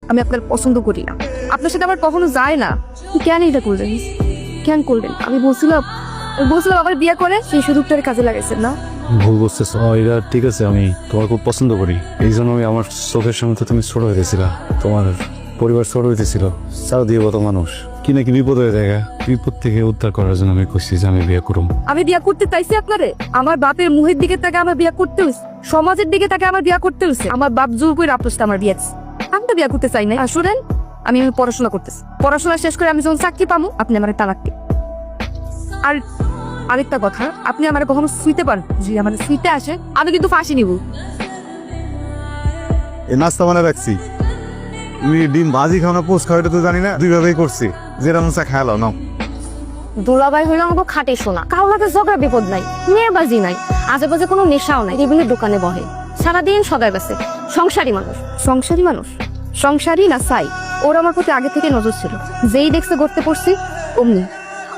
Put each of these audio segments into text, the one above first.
আমি আপনার পছন্দ করি না, আপনার সাথে আমার কখনো যায় না। কেন এটা করলেন, কেন করলেন? আমি বলছিলাম আমার বিয়ে করে সেই সুযোগটার কাজে লাগাইছেন না। ভুল বুঝতেছ। এটা ঠিক আছে, আমি তোমার খুব পছন্দ করি, এই জন্য আমি আমার চোখের সামনে তো তুমি ছোট হইতেছিলা, তোমার পরিবার ছোট হইতেছিল, চাও দিয়ে কত মানুষ কি নাকি বিপদ হয়ে যায়। বিপদ থেকে উদ্ধার করার জন্য আমি কইছি যে আমি বিয়ে করুম। আমি বিয়ে করতে চাইছি আপনারে? আমার বাপের মুহের দিকে তাকে আমার বিয়ে করতে হইছে, সমাজের দিকে তাকে আমার বিয়ে করতে হইছে। আমার বাপ জোর করে আপনার আমার বিয়ে আছে, আমি তো বিয়ে করতে চাই না। আর শুনেন, আমি পড়াশোনা করতেছি, পড়াশোনা শেষ করে আমি যখন চাকরি পাবো আপনি আমার তালাক দিন। আর আরেকটা কথা, আপনি আমার কখনো শুইতে পারেন, যদি আমার শুইতে আসে আমি কিন্তু ফাঁসি নিব। এই নাস্তা বানা রাখছি, তুমি ডিম ভাজি খাও না পোস্ট খাও এটা তো জানি না, দুইভাবেই করছি, যেটা মন চা খেয়ালো নাও। দুলাভাই হইলো আমাকে খাটে শোনা, কারোর লাগে ঝগড়া বিপদ নাই, মেয়েবাজি নাই, আজেবাজে কোনো নেশাও নাই, টেবিলের দোকানে বহে, সারাদিন সদায় বেছে, সংসারী মানুষ। সংসারী মানুষ? সংসারী না সাই? ওর আমার প্রতি আগে থেকে নজর ছিল, যেই দেখছে গড়তে পড়ছি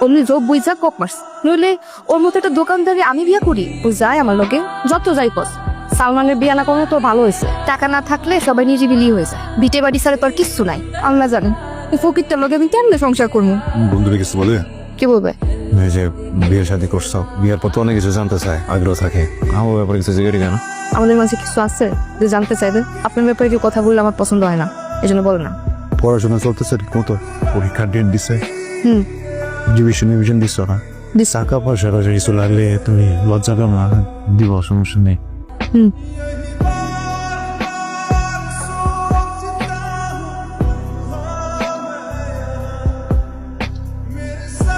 অমনি যোগ বুঝা কোপ মারছে। নইলে ওর মতো একটা দোকানদারি আমি বিয়ে করি, ও যায় আমার লোকে যত যাই কস। সালমানের বিয়ে না করলে তো ভালো হয়েছে, টাকা না থাকলে সবাই নিজিবিলি হয়ে যায়, বিটে বাড়ি ছাড়া তো আর কিচ্ছু নাই। আল্লাহ জানেন এই ফকিরটার লোকে আমি কেমনে সংসার করবো। বন্ধুরা কিছু বলে? কি বলবে? এই যে বিয়ের শাদী করছো, বিয়ের পর তো অনেক কিছু জানতে চায়, আগ্রহ থাকে, আমার ব্যাপারে কিছু জিজ্ঞাসা কেন? আমাদের মাঝে কিছু আছে যে জানতে চাইবেন? আপনার ব্যাপারে কি কথা বললে আমার পছন্দ হয় না, এই জন্য বলো না। পড়াশোনা চলতেছে ঠিক মতো? পরীক্ষার ডেট দিছে? হুম, ডিভিশন দিচ্ছ না? টাকা পয়সা কিছু লাগলে তুমি লজ্জা পাও না? দিব, সমস্যা নেই। হুম।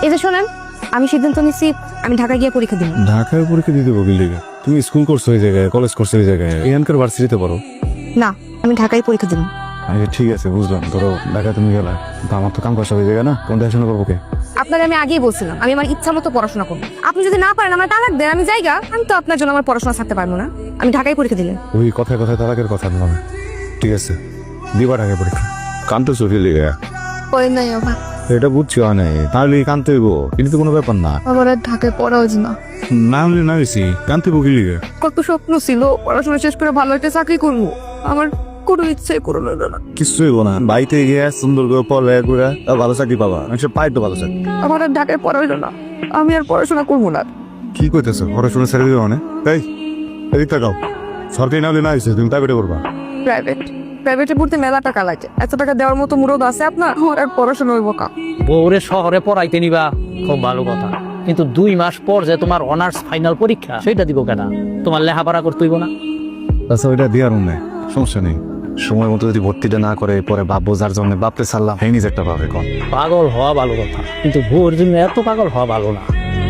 এই যে শোনেন, আমি সিদ্ধান্ত নিচ্ছি আমি ঢাকায় গিয়ে পরীক্ষা দিব। ঢাকায় পরীক্ষা দিতে বকি লিগে? তুমি স্কুল করছো এই জায়গায়, কলেজ করছো এই জায়গায়, এখানকার ভার্সিটিতে পড়ো না, আমি ঢাকায় পরীক্ষা দিব। আচ্ছা ঠিক আছে, বুঝলাম। ধরো ঢাকায় তুমি গেলা, কিন্তু আমার তো কাম করছো ওই জায়গায় না, কোন দেখাশোনা করবো কে? আপনাকে আমি আগেই বলছিলাম আমি আমার ইচ্ছা মতো পড়াশোনা করবো। আপনি যদি না পারেন আমার তালাক দেন, আমি জায়গা, আমি তো আপনার জন্য আমার পড়াশোনা ছাড়তে পারবো না। আমি ঢাকায় পরীক্ষা দিলেন। ওই কথায় কথায় তালাকের কথা নয়, ঠিক আছে দিবা ঢাকায় পরীক্ষা। কানতে চোখে লিগে নাই আমার, এটা বুঝছি হয় নাই, তাহলে কানতে হইব, কিন্তু তো কোনো ব্যাপার না। আমার আর ঢাকায় পড়া হয়েছে না। না হলে না হয়েছি, কানতে বকি লিগে? কত স্বপ্ন ছিল পড়াশোনা শেষ করে ভালো একটা চাকরি করবো, আমার কোনো ইচ্ছাই করলো না। কিছু হইব না, বাড়িতে গিয়ে সুন্দর করে পড়লে ঘুরে ভালো চাকরি পাবা, মানুষের পাই তো ভালো চাকরি। আমার আর ঢাকায় পড়া হইলো না, আমি আর পড়াশোনা করবো না। কি কইতেছো? পড়াশোনা ছেড়ে দিবে মানে? এই এদিক তাকাও, সরকারি না হলে না হয়েছে, তুমি প্রাইভেটে করবা? প্রাইভেটে পড়তে মেলা টাকা লাগে, এত টাকা দেওয়ার মতো মুরদ আছে আপনার? আমার আর পড়াশোনা হইব কা? বউরে শহরে পড়াইতে নিবা, খুব ভালো কথা, কিন্তু 2 মাস পর যে তোমার অনার্স ফাইনাল পরীক্ষা, সেটা দিব কেনা? তোমার লেখাপড়া করতে হইব না? আচ্ছা ওইটা দিয়ার নেই, সমস্যা নেই, সময় মতো যদি ভর্তিটা না করে পরে বাপ বোঝার জন্য বাপতে ছাড়লাম, এই নিজে একটা ভাবে কম। পাগল হওয়া ভালো কথা, কিন্তু বউর জন্য এত পাগল হওয়া ভালো না।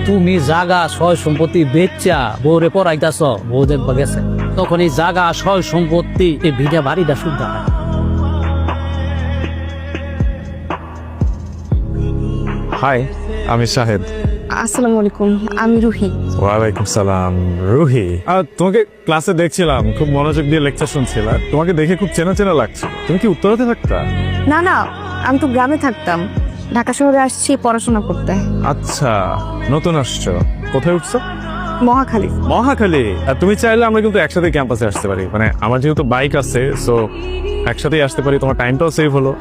তুমি জাগা সয় সম্পত্তি বেচা বউরে পড়াইতাছ, বউ দেখবা গেছে, তখন এই জাগা সয় সম্পত্তি এই ভিটা বাড়িটা শুদ্ধ হয়। হাই, আমি শাহেদ। আসসালামু আলাইকুম, আমি রুহি। ওয়ালাইকুম সালাম। রুহি, তোমাকে ক্লাসে দেখছিলাম, খুব মনোযোগ দিয়ে লেকচার শুনছিলাম, তোমাকে দেখে খুব চেনা চেনা লাগছে। তুমি কি উত্তরাতে থাকতা? না না, আমি তো গ্রামে থাকতাম, ঢাকা শহরে আসছি পড়াশোনা করতে। আচ্ছা, নতুন আসছো, কোথায় উঠছো? মহাখালী। মহাখালী? তুমি চাইলে আমরা কিন্তু একসাথে ক্যাম্পাসে আসতে পারি, মানে আমার যেহেতু বাইক আছে, সো একসাথেই আসতে পারি, তোমার টাইমটাও সেভ হলো।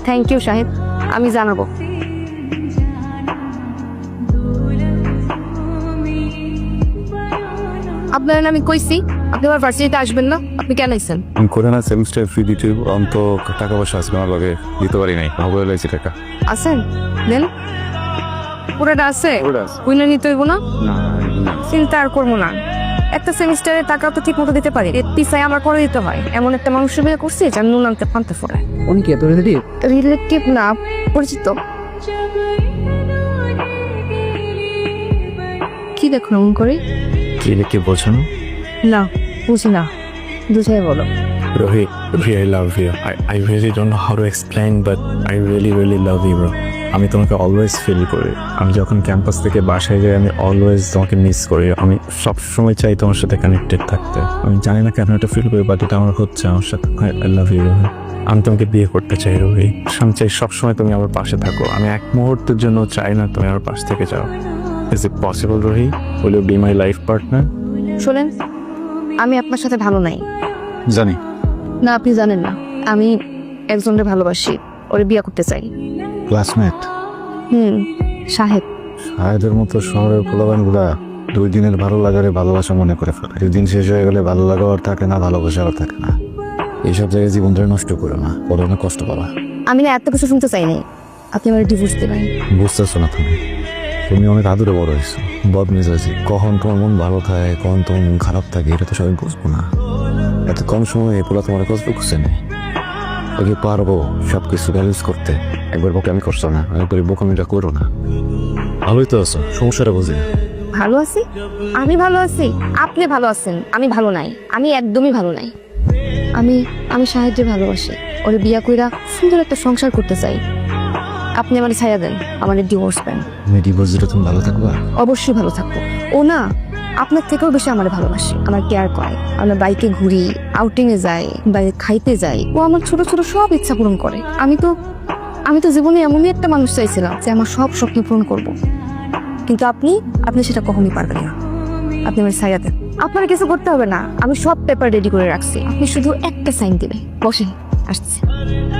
থ্যাংক ইউ শাহেদ, আমি জানাবো। আপনার আমি কইছি আপনি আমার ভার্সিটিতে আসবেন না, আপনি কেন আইছেন? করে না সেমিস্টার ফি দিতে, অন্ত টাকা পয়সা আসবে আমার লগে, দিতে পারি নাই, হবে লাইছি টাকা। আছেন দেন, পুরোটা আছে, উইনা নিতে হইব না? চিন্তা আর করবো না, একটা সেমিস্টারের টাকা তো ঠিক মতো দিতে পারি, পিছাই আমার করে দিতে হয়। এমন একটা মানুষের বিয়ে করছি যার নুন আনতে ফানতে ফোড়ায়। উনি কি এত রিলেটিভ? রিলেটিভ না, পরিচিত। কি দেখো এমন করে? কি বলছো না? না বুঝি না, বুঝাই বলো। Rohit, I love you. I really don't know how to explain, but I really love you, bro. আমি তোমাকে অলওয়েজ ফিল করি, আমি যখন ক্যাম্পাস থেকে বাসায় যাই আমি অলওয়েজ তোমাকে মিস করি, আমি সব সময় চাই তোমার সাথে কানেক্টেড থাকতে। আমি জানি না কেন এটা ফিল করি, বাট এটা আমার হচ্ছে আমার সাথে। I love you, Rohit. আমি তোমাকে বিয়ে করতে চাই রোহি, আমি চাই সবসময় তুমি আমার পাশে থাকো, আমি এক মুহূর্তের জন্য চাই না তুমি আমার পাশ থেকে যাও। Is it possible, Rohit? Will you be my life partner? শোনেন, আমি আপনার সাথে ভালো নাই। জানি। না আপনি জানেন না, আমি একজনের ভালোবাসি, ওরে বিয়ে করতে চাই। ক্লাসমেট সাহেব। সাহেদের মতো শহরের পোলাবানগুলা 2 দিনের ভালো লাগারে ভালোবাসা মনে করে ফেলে। একদিন শেষ হয়ে গেলে ভালো লাগা আর থাকে না, ভালোবাসা আর থাকে না। এইসব জায়গায় জীবনটা নষ্ট করো না, পরে অনেক কষ্ট পাবা। আমি না এত কিছু শুনতে চাই নাই, আপনি আমার ডিভোর্স দেবেন। বুঝতেছো না তুমি অনেক আদুরে বড় হয়েছো, বদমেজাজি। কখন তোমার মন ভালো থাকে, কখন তোমার মন খারাপ থাকে, এটা তো সবাই বুঝবো না। এত কম সময়ে পোলা তোমার কষ্ট করছে না, ওকে পারবো সবকিছু ব্যালেন্স করতে। একবার বোকামি করছো না, একবার বোকামিটা করো না। ভালোই তো আছো, সমস্যাটা বুঝি না। ভালো আছি? আমি ভালো আছি? আপনি ভালো আছেন, আমি ভালো নাই। আমি একদমই ভালো নাই। আমি সাহেবকে ভালোবাসি, ওরে বিয়া কইরা সুন্দর একটা সংসার করতে চাই। আপনি আমার ছায়া দেন, আমার ডিভোর্স দেন। তুমি ডিভোর্স দিলে তুমি ভালো থাকবা? অবশ্যই ভালো থাকবো। ও না আপনার থেকেও বেশি আমার ভালোবাসে, আমার কেয়ার করে। আমরা বাইকে ঘুরি, আউটিং এ যাই, বাইরে খাইতে যাই। ও আমার ছোট ছোট সব ইচ্ছা পূরণ করে। আমি তো জীবনে এমনই একটা মানুষ চাইছিলাম যে আমার সব স্বপ্ন পূরণ করব, কিন্তু আপনি সেটা কখনোই পারবেন না। আপনি আমার ছায়া দেন, আপনার কিছু করতে হবে না। আমি সব পেপার রেডি করে রাখছি, আপনি শুধু একটা সাইন দিবেন। বসেন, আসছে।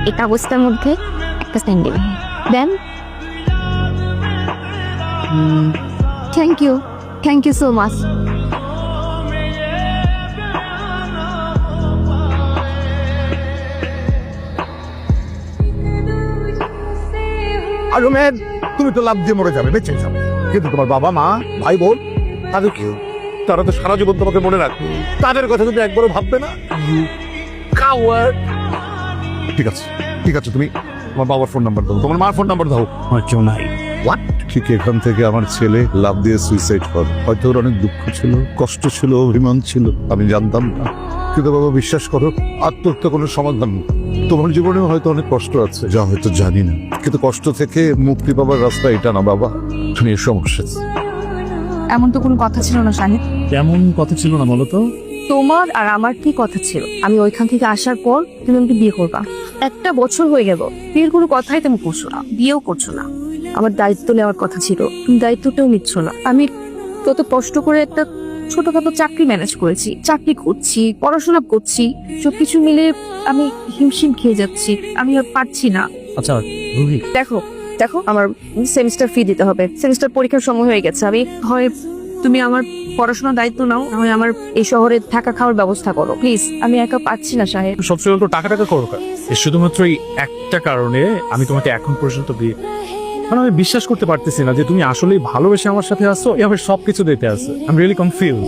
এই কাগজটার মধ্যে একটা সাইন দিবেন, দেন। Thank you so much. আর রোমেন, তুমি তো লাভ দিয়ে মরে যাবে, বেঁচে যাবে, কিন্তু তোমার বাবা মা ভাই বোন তাদের কি? তারা তো সারা জীবন তোমাকে মনে রাখবে, তাদের কথা তুমি একবারও ভাববে না। ঠিক আছে, তুমি তোমার বাবার ফোন নাম্বার দাও, তোমার মার ফোন নাম্বার দাও। আমার কেউ নাই। হোয়াট? ঠিক এখান থেকে আমার ছেলে লাভ দিয়ে সুইসাইড করে। হয়তো ওর অনেক দুঃখ ছিল, কষ্ট ছিল, অভিমান ছিল, আমি জানতাম না। কিন্তু বাবা বিশ্বাস করো, আত্মহত্যা কোনো সমাধান না। তোমার জীবনেও হয়তো অনেক কষ্ট আছে, যা হয়তো জানি না, কিন্তু কষ্ট থেকে মুক্তি পাবার রাস্তা এটা না বাবা। তুমি এর সমস্যা। এমন তো কোনো কথা ছিল না সাহেব। কেমন কথা ছিল না বলো তো? তোমার আর আমার কি কথা ছিল? আমি ওইখান থেকে আসার পর তুমি আমাকে বিয়ে করবা। 1 বছর হয়ে গেল, বিয়ের কোনো কথাই তুমি করছো না, বিয়েও করছো না। আমার দায়িত্ব নেওয়ার কথা ছিল, তুমি দায়িত্বটাও নিচ্ছ না। আমি কত কষ্ট করে একটা ছোটখাটো চাকরি ম্যানেজ করেছি, চাকরি করছি, পড়াশোনা করছি, সবকিছু মিলে আমি হিমশিম খেয়ে যাচ্ছি। আমি আর পারছি না। আচ্ছা রুহি, দেখো আমার সেমিস্টার ফি দিতে হবে, সেমিস্টার পরীক্ষার সময় হয়ে গেছে। আমি হয় তুমি আমার পড়াশোনার দায়িত্ব নাও, হয় আমার এই শহরে থাকা খাওয়ার ব্যবস্থা করো প্লিজ। আমি একা পাচ্ছি না সাহেব। সবচেয়ে তো টাকা করো শুধুমাত্র এই একটা কারণে আমি তোমাকে এখন পর্যন্ত বিয়ে, কারণ আমি বিশ্বাস করতে পারতেছি না যে তুমি আসলেই ভালোবেসে আমার সাথে আসছো, এভাবে সবকিছু দিতে আসছো। I am really confuse.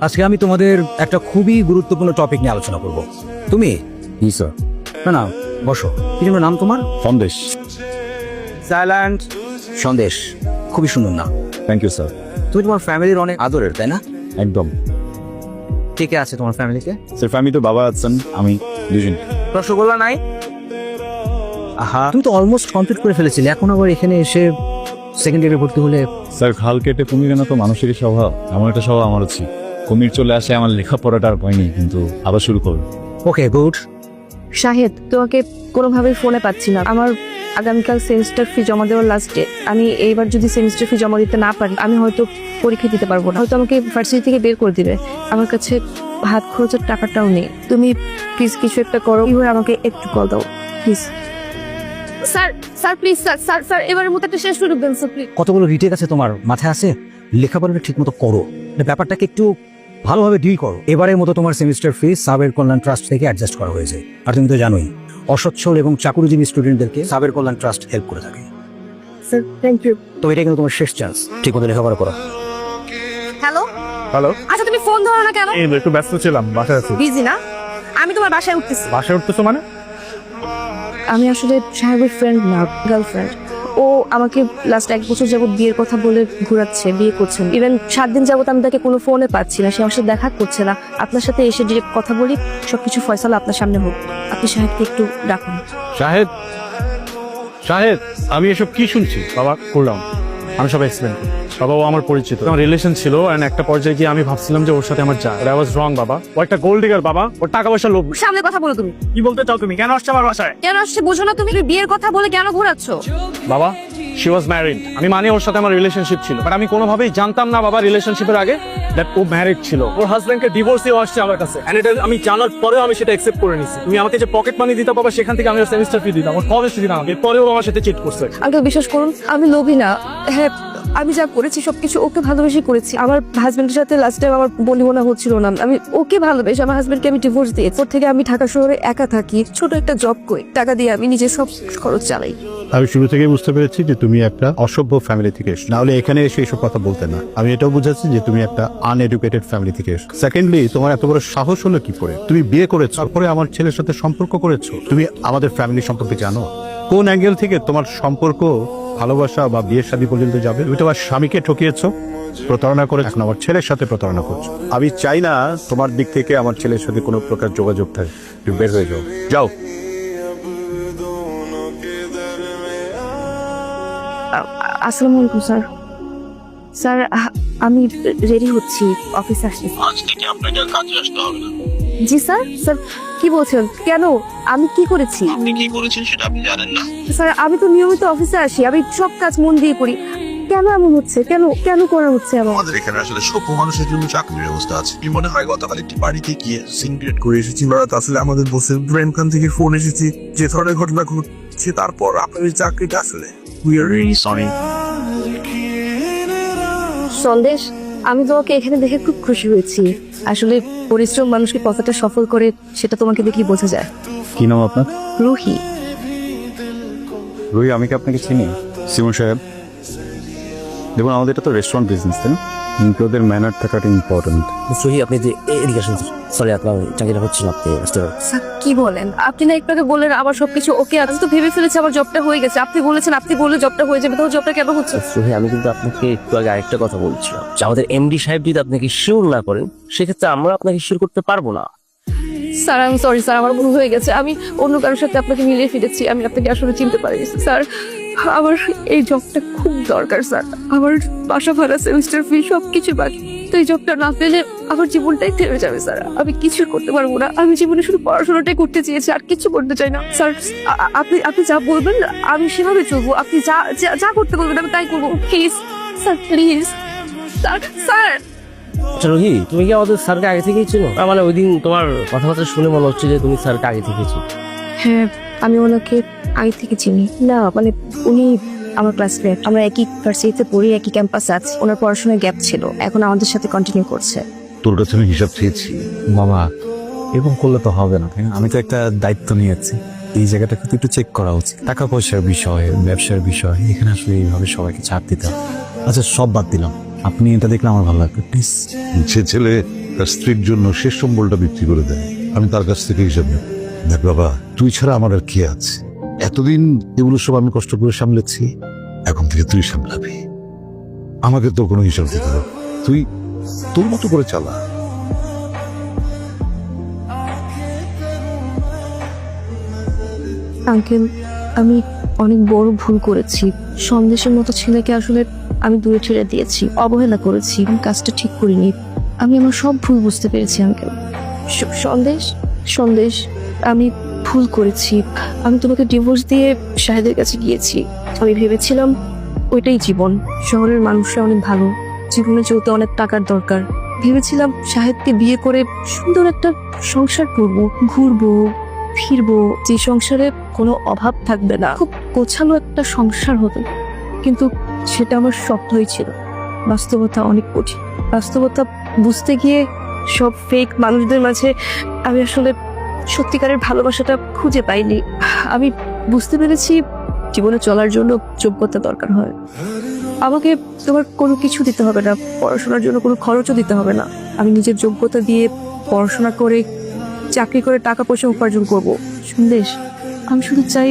আজকে আমি তোমাদের একটা খুবই গুরুত্বপূর্ণ টপিক নিয়ে আলোচনা করব। তুমি জি স্যার। না বসো। কি যেন নাম তোমার? সন্দেশ। সাইল্যান্ড সন্দেশ, খুবই সুন্দর নাম। Thank you sir. তুমি তোমার ফ্যামিলির অনেক আদরের, তাই না? একদম। কে কে আছে তোমার ফ্যামিলিতে? স্যার ফ্যামিলিতে বাবা আছেন, আমি দুজন। রসগোল্লা নাই? আহা, তুমি তো অলমোস্ট কমপ্লিট করে ফেলেছিলে, এখন আবার এখানে এসে সেকেন্ড ইয়ারে ভর্তি হলে? স্যার খাল কেটে কুমির না তো মানুষেরই স্বভাব, এমন একটা স্বভাব আমার আছে। কুমির চলে আসে, আমার লেখাপড়াটা আর হয়নি, কিন্তু আবার শুরু করবো। Okay good. শাহেদ, তোমাকে কোনোভাবেই ফোনে পাচ্ছি না। আমার আগামীকাল সেমিস্টার ফি জমা দেওয়ার লাস্ট ডেট। আমি এইবার যদি সেমিস্টার ফি জমা দিতে না পারি, আমি হয়তো পরীক্ষা দিতে পারবো না, হয়তো আমাকে ভার্সিটি থেকে বের করে দিবে। আমার কাছে হাত খরচের টাকাটাও নেই। তুমি প্লিজ কিছু একটা করো, এবার আমাকে একটু কল দাও প্লিজ। স্যার প্লিজ, স্যার এবারের মতো একটা শেষ সুযোগ দেন স্যার প্লিজ। কতগুলো রিটেক আছে তোমার মাথায় আছে? লেখাপড়াটা ঠিক মতো করো, ব্যাপারটাকে একটু ভালোভাবে ডিল করো। এবারের মতো তোমার সেমিস্টার ফি সাবের কল্যাণ ট্রাস্ট থেকে অ্যাডজাস্ট করা হয়েছে। আর তুমি তো জানোই অসচ্ছল এবং চাকুরিজীবী স্টুডেন্টদেরকে সাবের কল্যাণ ট্রাস্ট হেল্প করে থাকে। Sir thank you. তো এটা কিন্তু তোমার শেষ চান্স, ঠিক মতো লেখাপড়া করো। হ্যালো হ্যালো, আচ্ছা তুমি ফোন ধরো না কেন? এই একটু ব্যস্ত ছিলাম, বাসায় আছি। বিজি না? আমি তোমার বাসায় উঠতেছি। বাসায় উঠতেছো মানে? আমি আসলে সাহেবের ফ্রেন্ড না, গার্লফ্রেন্ড। ও আমাকে লাস্ট 1 বছর যাবত বিয়ের কথা বলে ঘোরাচ্ছে, বিয়ে করছেন। ইভেন 7 দিন যাবত আমি তাকে কোনো ফোনে পাচ্ছি না, সে আমার সাথে দেখা করছে না। আপনার সাথে এসে ডিরেক্ট কথা বলি, সবকিছু ফয়সালা আপনার সামনে হোক। আপনি সাহেবকে একটু ডাকুন। শাহেদ, আমি এসব কি শুনছি? বাবা করলাম, আমি সব এক্সপ্লেন করি। বাবা ও আমার পরিচিত, আমার রিলেশন ছিল, এন্ড একটা পর্যায়ে গিয়ে আমি ভাবছিলাম যে ওর সাথে আমার যা, আই ওয়াজ রং বাবা। ও একটা গোল্ড ডিগার বাবা, ওর টাকা পয়সা লোভ। সামনে কথা বলো তুমি। কি বলতে চাও তুমি? কেন আসছো আমার বাসায়? কেন আসছে বুঝো না তুমি? বিয়ের কথা বলে কেন ঘোরাচ্ছ? বাবা শি ওয়াজ ম্যারিড। আমি মানি ওর সাথে আমার রিলেশনশিপ ছিল, বাট আমি কোনোভাবেই জানতাম না বাবা রিলেশনশিপের আগে দ্যাট ও ম্যারিড ছিল। ওর হাজবেন্ডকে ডিভোর্স দিয়ে আসছে আমার কাছে, এন্ড এটা আমি জানার পরেও আমি সেটা অ্যাকসেপ্ট করে নিছি। তুমি আমাকে যে পকেট মানি দিতে বাবা, সেখান থেকে আমি সেমিস্টার ফি দিতাম, ওর কলেজ ফি দিতাম, এরপরেও আমার সাথে চিট করছে। আঙ্কেল বিশ্বাস করুন, আমি লোভী না। হ্যাঁ, আমি যা করেছি সবকিছু ওকে ভালোবেসে করেছি। আমার হাজবেন্ডের সাথে লাস্ট টাইম আমার বলি মনে হচ্ছিল না, আমি ওকে ভালোবেসে আমার হাজবেন্ডকে আমি ডিভোর্স দিই। এরপর থেকে আমি ঢাকা শহরে একা থাকি, ছোট একটা জব করি, টাকা দিয়ে আমি নিজে সব খরচ চালাই। আমি শুরু থেকেই বুঝতে পেরেছি যে তুমি একটা অসভ্য ফ্যামিলি থেকে এসো, নাহলে এখানে এসে এইসব কথা বলতে না। আমি এটাও বুঝাচ্ছি যে তুমি একটা আনএডুকেটেড ফ্যামিলি থেকে এসো। সেকেন্ডলি, তোমার এত বড় সাহস হলো কি করে? তুমি বিয়ে করেছো, তারপরে আমার ছেলের সাথে সম্পর্ক করেছো। তুমি আমাদের ফ্যামিলি সম্পর্কে জানো? কোন অ্যাঙ্গেল থেকে তোমার সম্পর্ক ভালোবাসা বা বিয়ের শাদী পর্যন্ত যাবে? তুমি তোমার স্বামীকে ঠকিয়েছো, প্রতারণা করে এখন আমার ছেলের সাথে প্রতারণা করছো। আমি চাই না তোমার দিক থেকে আমার ছেলের সাথে কোনো প্রকার যোগাযোগ থাকে। তুমি বের হয়ে যাও, যাও। আসসালামু আলাইকুম স্যার। স্যার আমি রেডি হচ্ছি, অফিস আসছি। আজ থেকে আপনাকে আর কাজে আসতে হবে না। জি স্যার। স্যার কি বলছেন? কেন? আমি কি করেছি? আপনি কি করেছেন সেটা আপনি জানেন না। স্যার আমি তো নিয়মিত অফিসে আসি, আমি সব কাজ মন দিয়ে করি। কেন এমন হচ্ছে? কেন কেন করা হচ্ছে এমন? আমাদের এখানে আসলে সভ্য মানুষের জন্য চাকরির ব্যবস্থা আছে। কি মনে হয় গতকাল একটি বাড়িতে গিয়ে সিনক্রেট করে এসেছি, আসলে আমাদের বসের ব্রেন খান থেকে ফোন এসেছে যে ধরনের ঘটনা ঘটছে, তারপর আপনার এই চাকরিটা আসলে we are really sorry. Sandesh, আমি তোমাকে এখানে দেখে খুব খুশি হয়েছি। আসলে পরিশ্রম মানুষকে কতটা সফল করে সেটা তোমাকে দেখেই বোঝা যায়। কি নাম আপনার? রুহি। রুহি, আমি কি আপনাকে চিনি? সিমন সাহেব, দেখুন আমাদের এটা তো রেস্টুরেন্ট বিজনেস, তাই না? কিন্তু ওদের ম্যানার থাকাটা ইম্পর্টেন্ট। সুহি, আপনি যে এদিকে আসুন। সরি, আপনার চাকরিটা হচ্ছে না, আপনি আসতে পারেন। স্যার কি বলেন? আপনি না একটু আগে বললেন আবার সবকিছু ওকে, আমি তো ভেবে ফেলেছি আমার জবটা হয়ে গেছে। আপনি বলেছেন আপনি বললে জবটা হয়ে যাবে, তাহলে জবটা কেন হচ্ছে? সুহি, আমি কিন্তু আপনাকে একটু আগে আরেকটা কথা বলছিলাম যে আমাদের এমডি সাহেব যদি আপনাকে শিওর না করেন, সেক্ষেত্রে আমরা আপনাকে শিওর করতে পারবো না। স্যার আমি সরি স্যার, আমার ভুল হয়ে গেছে। আমি অন্য কারোর সাথে আপনাকে মিলিয়ে ফেলেছি, আমি আপনাকে আসলে চিনতে পারিনি। স্যার আমার এই জবটা খুব দরকার স্যার। আমার বাসা ভাড়া, সেমিস্টার ফি সবকিছু বাকি। তো এই জবটা না পেলে আমার জীবনটাই থেমে যাবে স্যার। আমি কিছু করতে পারবো না। আমি জীবনে শুধু পড়াশোনাটাই করতে চেয়েছি, আর কিছু করতে চাই না স্যার। আপনি যা বলবেন আমি সেভাবে চলবো। আপনি যা যা করতে বলবেন আমি তাই করবো। Please sir, please sir. Sir আচ্ছা রোহি, তুমি কি আমাদের স্যারকে আগে থেকেই ছিল? মানে ওই দিন তোমার কথাবার্তা শুনে মনে হচ্ছে যে তুমি স্যারকে আগে থেকেই ছিল। হ্যাঁ, আমি ওনাকে আগে থেকে চিনি। না মানে উনি আমার ক্লাসমেট, আমরা একই ভার্সিটিতে পড়ি, একই ক্যাম্পাসে আছি। ওনার পড়াশোনার গ্যাপ ছিল, এখন আমাদের সাথে কন্টিনিউ করছে। তোর কাছে আমি হিসাব চেয়েছি। বাবা, এরকম করলে তো হবে না, তাই না? আমি তো একটা দায়িত্ব নিয়েছি, এই জায়গাটা কিন্তু একটু চেক করা উচিত। টাকা পয়সার বিষয়, ব্যবসার বিষয়, এখানে আসলে এইভাবে সবাইকে ছাড় দিতে হবে। আচ্ছা সব বাদ দিলাম, আপনি এটা দেখলে আমার ভালো লাগবে প্লিজ। যে ছেলে তার স্ত্রীর জন্য শেষ সম্বলটা বিক্রি করে দেয়, আমি তার কাছ থেকে হিসাব নেব। দেখ বাবা, তুই ছাড়া আমার আর কে আছে? এতদিন এগুলো সব আমি কষ্ট করে সামলেছি, এখন থেকে তুই সামলাবি। আমাকে তো কোনো হিসাব দিতে হবে, তুই তোর মতো করে চালা। আঙ্কেল, আমি অনেক বড় ভুল করেছি। সন্দেশের মতো ছেলেকে আসলে আমি দূরে ছেড়ে দিয়েছি, অবহেলা করেছি, আমি কাজটা ঠিক করিনি। আমি আমার সব ভুল বুঝতে পেরেছি আঙ্কেল। সন্দেশ, সন্দেশ, আমি ভুল করেছি। আমি তোমাকে ডিভোর্স দিয়ে শাহেদের কাছে গিয়েছি। আমি ভেবেছিলাম ওইটাই জীবন। শহরের মানুষরা অনেক ভালো, জীবনে চলতে অনেক টাকার দরকার। ভেবেছিলাম শাহেদকে বিয়ে করে সুন্দর একটা সংসার করবো, ঘুরবো ফিরবো, যে সংসারে কোনো অভাব থাকবে না, খুব গোছালো একটা সংসার হতো। কিন্তু সেটা আমার স্বপ্নই ছিল। বাস্তবতা অনেক কঠিন। বাস্তবতা বুঝতে গিয়ে সব ফেক মানুষদের মাঝে আমি আসলে সত্যিকারের ভালোবাসাটা খুঁজে পাইনি। আমি বুঝতে পেরেছি জীবনে চলার জন্য যোগ্যতা দরকার হয়। আমাকে তোমার কোনো কিছু দিতে হবে না, পড়াশোনার জন্য কোনো খরচও দিতে হবে না। আমি নিজের যোগ্যতা দিয়ে পড়াশোনা করে চাকরি করে টাকা পয়সা উপার্জন করব। সন্দেশ, আমি শুধু চাই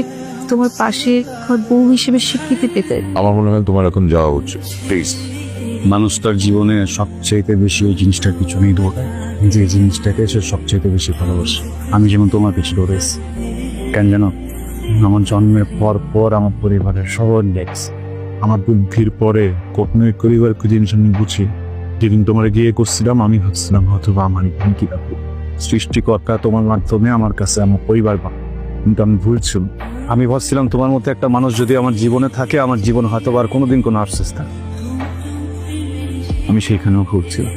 তোমার পাশে আমার বউ হিসেবে স্বীকৃতি পেতে। আমার মনে হয় তোমার এখন যাওয়া উচিত, প্লিজ। মানুষ তার জীবনে সবচাইতে বেশি ওই জিনিসটার পিছনেই দৌড়ায়, যে জিনিসটাকে সে সবচাইতে বেশি ভালোবাসে। আমি যেমন তোমার পিছু দৌড়েছি, কেন জানো? আমার জন্মের পর পর আমার পরিবারের সবার দেখছে। আমার বুদ্ধির পরে কূটনৈতিক পরিবার জিনিস আমি বুঝি। যেদিন তোমার গিয়ে করছিলাম আমি ভাবছিলাম হয়তো বা আমার এখানে কি রাখবো, সৃষ্টিকর্তা তোমার মাধ্যমে আমার কাছে আমার পরিবার পাবো, কিন্তু আমি ভুলছিলাম। আমি ভাবছিলাম তোমার মতো একটা মানুষ যদি আমার জীবনে থাকে, আমার জীবন হয়তো আর কোনোদিন কোনো আফসোস থাকে। আমি সেইখানেও ঘুরছিলাম।